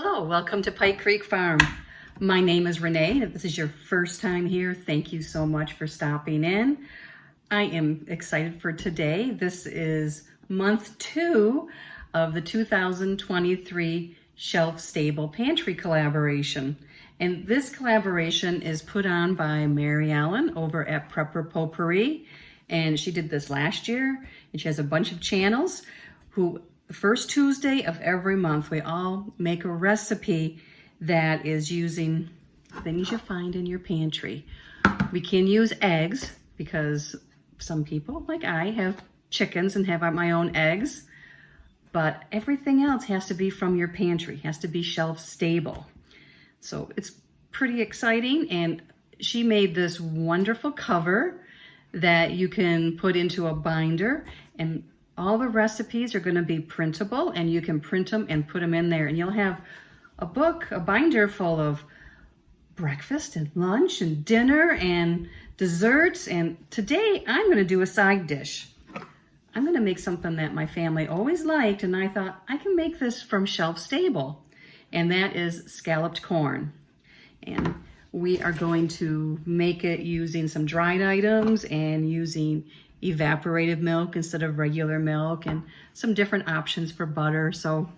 Hello, welcome to Pike Creek Farm. My name is Renee. If this is your first time here, thank you so much for stopping in. I am excited for today. This is month 2 of the 2023 Shelf Stable Pantry collaboration. And this collaboration is put on by Mary Ellen over at Prepper Potpourri. And she did this last year, and she has a bunch of channels who the first Tuesday of every month, we all make a recipe that is using things you find in your pantry. We can use eggs because some people, like I, have chickens and have my own eggs, but everything else has to be from your pantry, has to be shelf stable. So it's pretty exciting, and she made this wonderful cover that you can put into a binder, and all the recipes are going to be printable, and you can print them and put them in there, and you'll have a book, a binder full of breakfast and lunch and dinner and desserts. And today I'm going to do a side dish. I'm going to make something that my family always liked, and I thought I can make this from shelf stable, and that is scalloped corn. And we are going to make it using some dried items and using evaporated milk instead of regular milk, and some different options for butter. So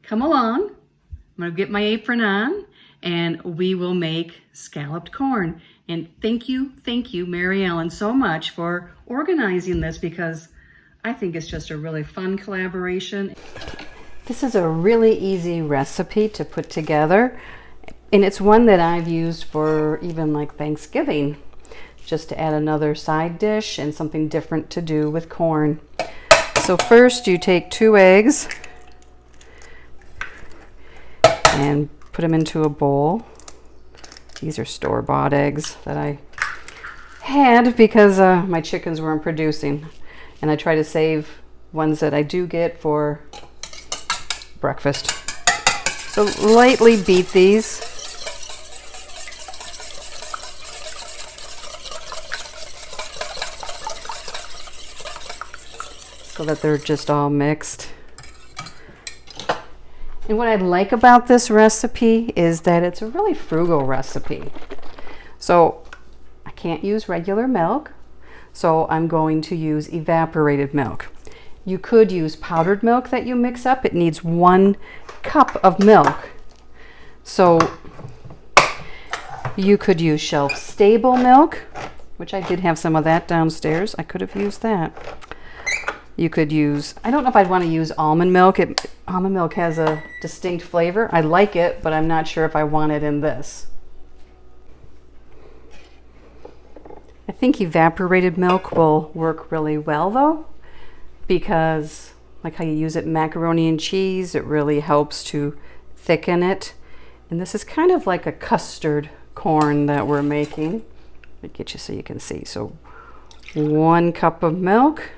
come along. I'm going to get my apron on, and we will make scalloped corn. And thank you, Mary Ellen, so much for organizing this, because I think it's just a really fun collaboration. This is a really easy recipe to put together, and it's one that I've used for even like Thanksgiving, just to add another side dish and something different to do with corn. So first you take 2 eggs and put them into a bowl. These are store-bought eggs that I had because my chickens weren't producing, and I try to save ones that I do get for breakfast. So lightly beat these. So that they're just all mixed. And what I like about this recipe is that it's a really frugal recipe. So I can't use regular milk, so I'm going to use evaporated milk. You could use powdered milk that you mix up. It needs 1 cup of milk. So you could use shelf stable milk, which I did have some of that downstairs. I could have used that. You could use, I don't know if I'd want to use almond milk. Almond milk has a distinct flavor. I like it, but I'm not sure if I want it in this. I think evaporated milk will work really well though, because like how you use it in macaroni and cheese, it really helps to thicken it. And this is kind of like a custard corn that we're making. Let me get you so you can see. So 1 cup of milk.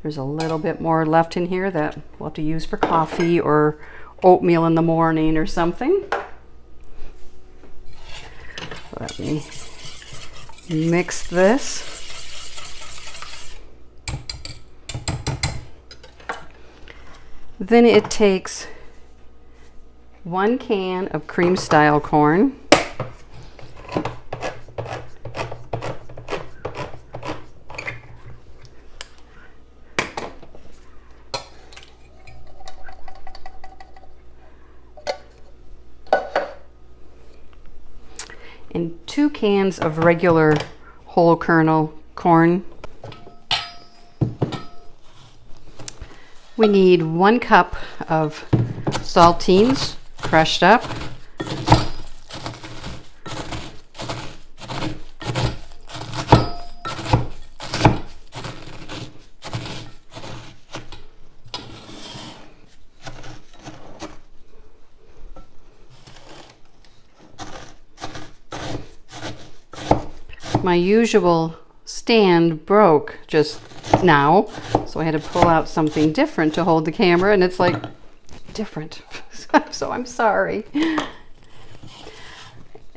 There's a little bit more left in here that we'll have to use for coffee or oatmeal in the morning or something. Let me mix this. Then it takes 1 can of cream style corn. And 2 cans of regular whole kernel corn. We need 1 cup of saltines crushed up. My usual stand broke just now, so I had to pull out something different to hold the camera, and it's like different. So I'm sorry. And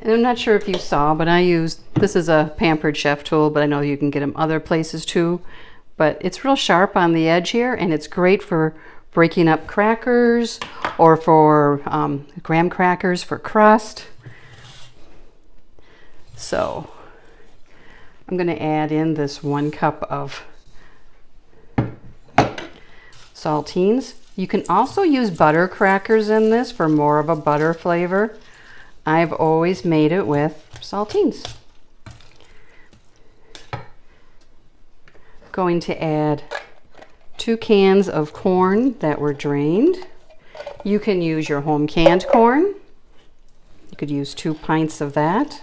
I'm not sure if you saw, but I used, this is a Pampered Chef tool, but I know you can get them other places too. But it's real sharp on the edge here, and it's great for breaking up crackers or for graham crackers for crust. So I'm going to add in this 1 cup of saltines. You can also use butter crackers in this for more of a butter flavor. I've always made it with saltines. Going to add 2 cans of corn that were drained. You can use your home canned corn. You could use 2 pints of that.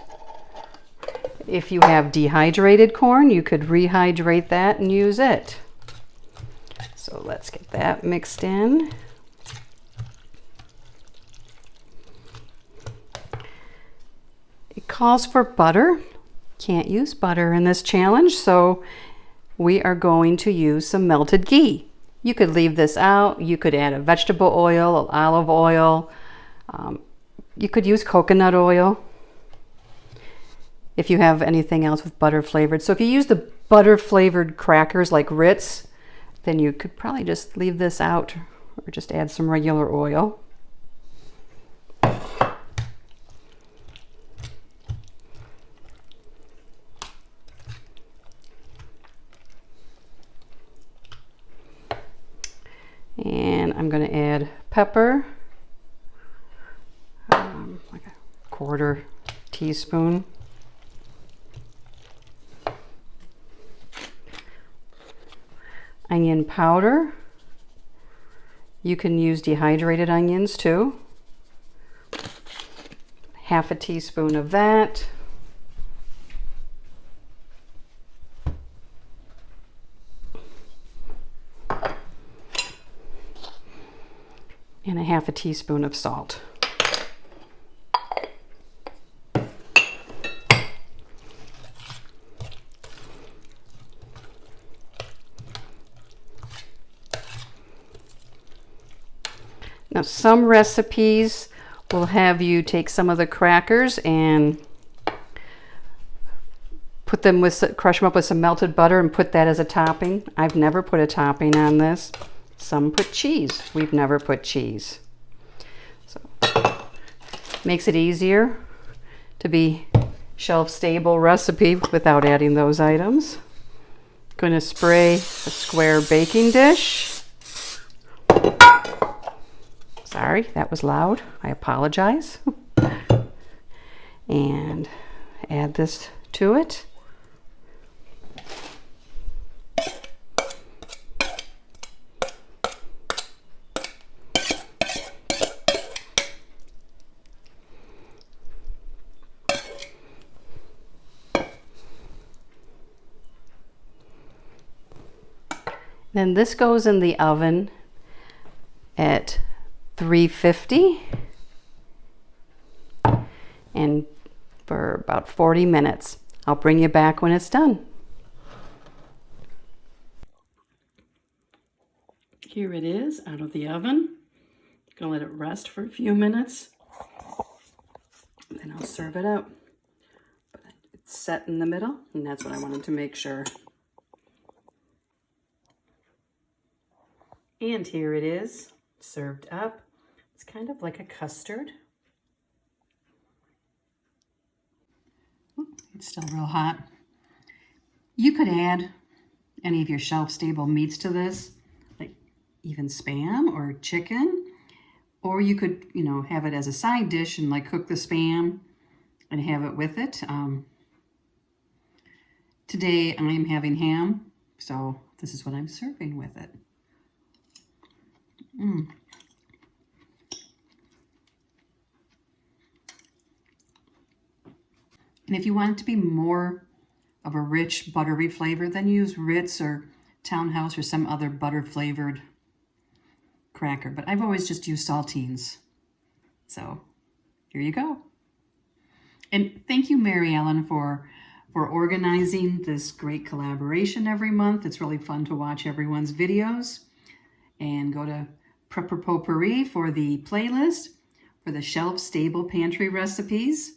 If you have dehydrated corn, you could rehydrate that and use it. So let's get that mixed in. It calls for butter. Can't use butter in this challenge, so we are going to use some melted ghee. You could leave this out. You could add a vegetable oil, olive oil. You could use coconut oil if you have anything else with butter flavored. So if you use the butter flavored crackers like Ritz, then you could probably just leave this out or just add some regular oil. And I'm going to add pepper, like a 1/4 teaspoon. Onion powder. You can use dehydrated onions too. 1/2 teaspoon of that. And 1/2 teaspoon of salt. Now, some recipes will have you take some of the crackers and put them with, crush them up with some melted butter and put that as a topping. I've never put a topping on this. Some put cheese. We've never put cheese. So makes it easier to be shelf-stable recipe without adding those items. Going to spray a square baking dish. Sorry, that was loud. I apologize. And add this to it. Then this goes in the oven at 350 and for about 40 minutes. I'll bring you back when it's done. Here it is out of the oven. Gonna let it rest for a few minutes. Then I'll serve it up. But it's set in the middle, and that's what I wanted to make sure. And here it is, served up. It's kind of like a custard. It's still real hot. You could add any of your shelf-stable meats to this, like even Spam or chicken, or you could, you know, have it as a side dish and like cook the Spam and have it with it. Today I'm having ham, so this is what I'm serving with it. And if you want it to be more of a rich, buttery flavor, then use Ritz or Townhouse or some other butter-flavored cracker. But I've always just used saltines. So here you go. And thank you, Mary Ellen, for organizing this great collaboration every month. It's really fun to watch everyone's videos. And go to Prepper Potpourri for the playlist for the shelf-stable pantry recipes.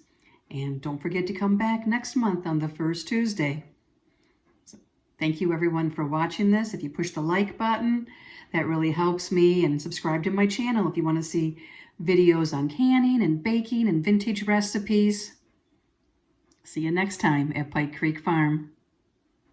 And don't forget to come back next month on the first Tuesday. So thank you everyone for watching this. If you push the like button, That really helps me. And subscribe to my channel if you want to see videos on canning and baking and vintage recipes. See you next time at Pike Creek Farm.